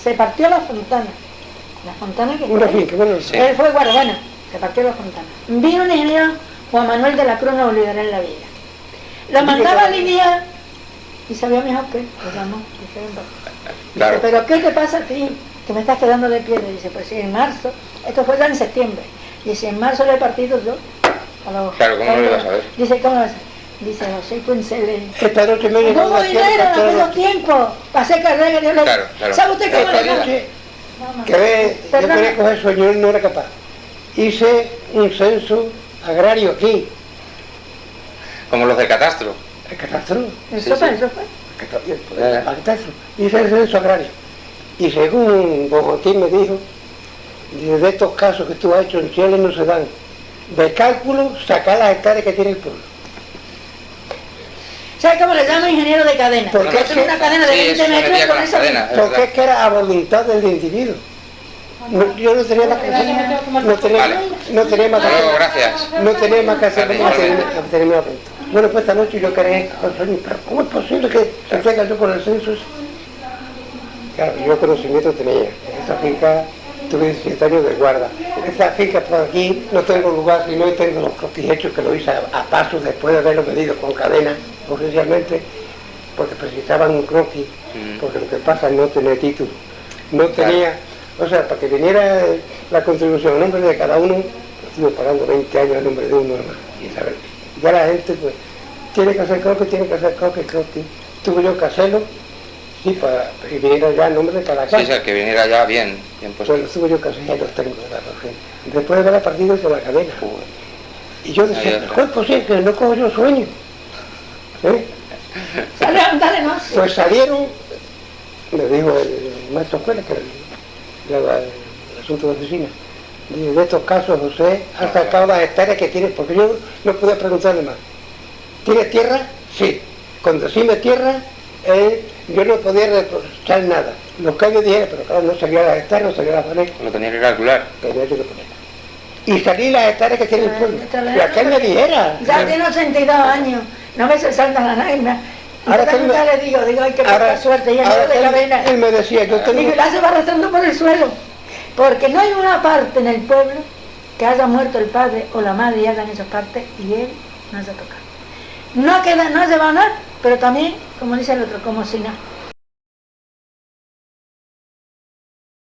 se partió la fontana que Una fue, finca, bueno, Sí. él fue guardabana, se partió la fontana. Vino un ingeniero, Juan Manuel de la Cruz, no olvidaré en la vida. Lo mandaba a alinear y sabía mejor que lo llamó. Dice, Claro. pero ¿qué te pasa a ti? Que me estás quedando de piedra. Dice, pues sí, en marzo, esto fue ya en septiembre. Dice, en marzo le he partido yo. Claro, ¿cómo lo ibas a ver? Dice, ¿cómo lo vas a ver? Dice, José Cuencele. esta noche me llegó ¿Cómo la dinero en tierra, aquellos tiempos? Pasé carrera, Dios le... Claro, claro. ¿Sabe usted cómo le Claro. dio? que ve, yo quería coger sueño y no era capaz. Hice un censo agrario aquí, Como los del catastro. el catastro, Eso Sí, fue, sí. eso fue. el catastro, hice el censo agrario. Y según don Joaquín me dijo, dice, de estos casos que tú has hecho en Chile no se dan. De cálculo, sacar las hectáreas que tiene el pueblo. ¿Sabe cómo le llamo ingeniero de cadena? Porque Porque es es que- una cadena de Sí, 20 es una metros metía con con esa cadena. Es Porque verdad. es que era a voluntad del individuo. Yo no tenía más que hacer, Vale. no tenía más que Hasta luego, hacer, gracias. no tenía más que hacer Vale, como igualmente. tenerme atento. Bueno, pues esta noche yo quería coger, pero ¿cómo es posible que se tenga yo con el censo? Claro, yo conocimiento tenía. En esa finca tuve 17 años de guarda. En esa finca por aquí no tengo lugar, sino tengo los croquis hechos que lo hice a pasos después de haberlo medido con cadena oficialmente, porque precisaban un croquis, porque lo que pasa es no tener título. No tenía, o sea, para que viniera la contribución a nombre de cada uno, estuve pagando 20 años a nombre de uno nomás. Y saber, ya la gente pues tiene que hacer croquis, croquis. Tuve yo que hacerlo, sí, para que viniera ya a nombre de cada casa. Sí, sí, que viniera ya bien puesto. Pues tuve yo que hacer ya los técnicos de la región. Después de haber partido con la cadena. Y yo decía, Ahí pero está. ¿cómo es posible que no cojo yo sueño? ¿Eh? Dale más. Pues salieron, me dijo el maestro Juárez, que era el asunto de oficina, dice, de estos casos José ha sacado las hectáreas que tiene, porque yo no pude preguntarle más. ¿Tienes tierra? Sí. Cuando decime tierra, yo no podía reprochar nada. Los que yo dijera, pero claro, no salía las hectáreas, no salía las paredes, Lo tenía que calcular. tenía yo que ponerlas. Y salí las hectáreas que tiene el pueblo. Ay, Y aquel me dijera. Ya tiene 82 años, no me se salta la lágrima. Ahora Ahora tengo- le digo, ay, que poca suerte, y el ahora de cadena. él me decía, yo tengo... Y la se va arrastrando por el suelo, porque no hay una parte en el pueblo que haya muerto el padre o la madre y hagan esas partes y él no haya tocado. No queda, no ha llevado nada, pero también, como dice el otro, como si nada.